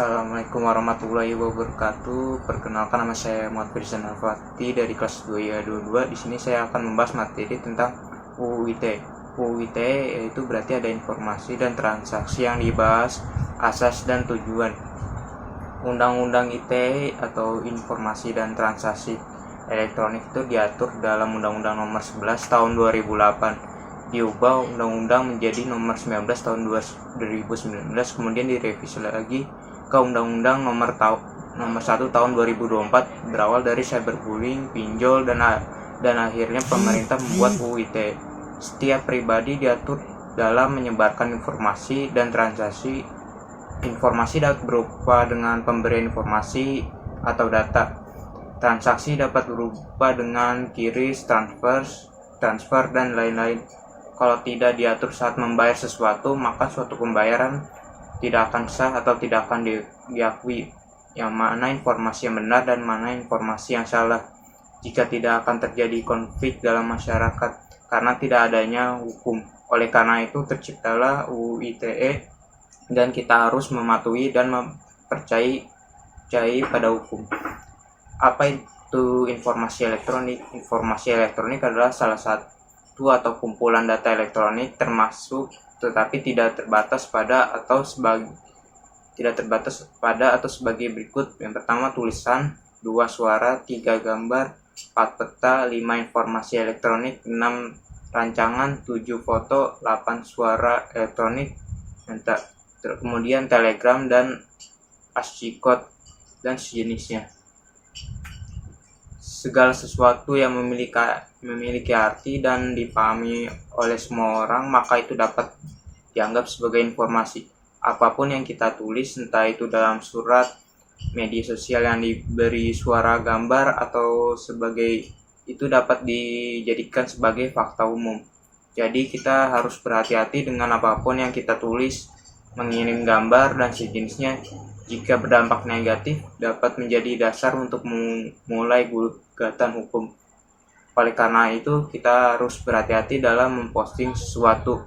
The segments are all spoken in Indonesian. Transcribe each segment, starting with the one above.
Assalamualaikum warahmatullahi wabarakatuh. Perkenalkan, nama saya Muhammad Firsan Al-Fatih dari kelas 2 I22. Di sini saya akan membahas materi tentang UU ITE. UU ITE yaitu berarti ada informasi dan transaksi yang dibahas, asas dan tujuan. Undang-Undang ITE atau Informasi dan Transaksi Elektronik itu diatur dalam Undang-Undang Nomor 11 Tahun 2008. Diubah Undang-Undang menjadi Nomor 19 Tahun 2019, kemudian direvisi lagi ke Undang-Undang Nomor 1 Tahun 2024, berawal dari cyberbullying, pinjol, dan akhirnya pemerintah membuat UU ITE. Setiap pribadi diatur dalam menyebarkan informasi dan transaksi. Informasi dapat berupa dengan pemberian informasi atau data. Transaksi dapat berupa dengan kiris, transfer, dan lain-lain. Kalau tidak diatur saat membayar sesuatu, maka suatu pembayaran tidak akan sah atau tidak akan diakui. Yang mana informasi yang benar dan mana informasi yang salah. Jika tidak akan terjadi konflik dalam masyarakat karena tidak adanya hukum. Oleh karena itu terciptalah UU ITE dan kita harus mematuhi dan mempercayai pada hukum. Apa itu informasi elektronik? Informasi elektronik adalah salah satu atau kumpulan data elektronik termasuk tetapi tidak terbatas pada atau sebagai berikut. Yang pertama, tulisan, 2 suara, 3 gambar, 4 peta, 5 informasi elektronik, 6 rancangan, 7 foto, 8 suara elektronik, kemudian telegram dan ASCII code dan sejenisnya. Segala sesuatu yang memiliki arti dan dipahami oleh semua orang, maka itu dapat dianggap sebagai informasi. Apapun yang kita tulis, entah itu dalam surat, media sosial yang diberi suara, gambar, atau itu dapat dijadikan sebagai fakta umum. Jadi kita harus berhati-hati dengan apapun yang kita tulis, mengirim gambar dan sejenisnya. Jika berdampak negatif, dapat menjadi dasar untuk memulai gugatan hukum. Oleh karena itu, kita harus berhati-hati dalam memposting sesuatu.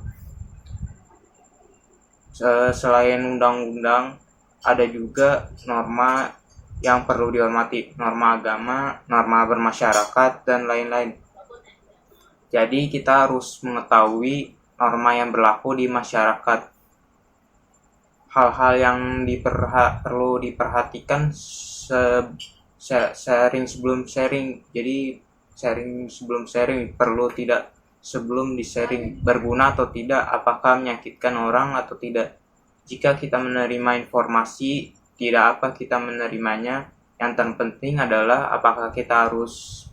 Selain undang-undang, ada juga norma yang perlu dihormati, norma agama, norma bermasyarakat, dan lain-lain. Jadi kita harus mengetahui norma yang berlaku di masyarakat. Hal-hal yang perlu diperhatikan sharing sebelum sharing. Jadi sharing sebelum sharing perlu tidak sebelum di-sharing, berguna atau tidak, apakah menyakitkan orang atau tidak. Jika kita menerima informasi, tidak apa kita menerimanya. Yang terpenting adalah apakah kita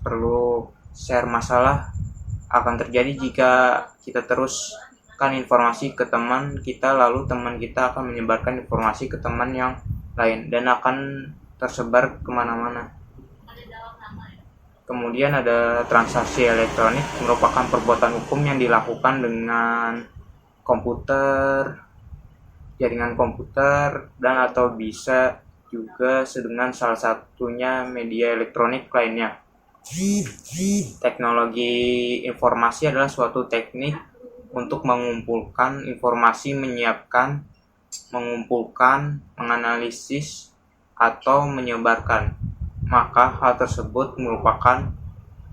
perlu share. Masalah akan terjadi jika kita terus informasi ke teman kita, lalu teman kita akan menyebarkan informasi ke teman yang lain dan akan tersebar kemana-mana. Kemudian ada transaksi elektronik, merupakan perbuatan hukum yang dilakukan dengan komputer, jaringan komputer, dan atau bisa juga dengan salah satunya media elektronik lainnya. Teknologi informasi adalah suatu teknik untuk mengumpulkan informasi, menyiapkan, mengumpulkan, menganalisis, atau menyebarkan. Maka hal tersebut merupakan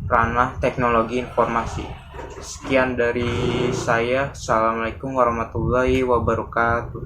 ranah teknologi informasi. Sekian dari saya. Assalamualaikum warahmatullahi wabarakatuh.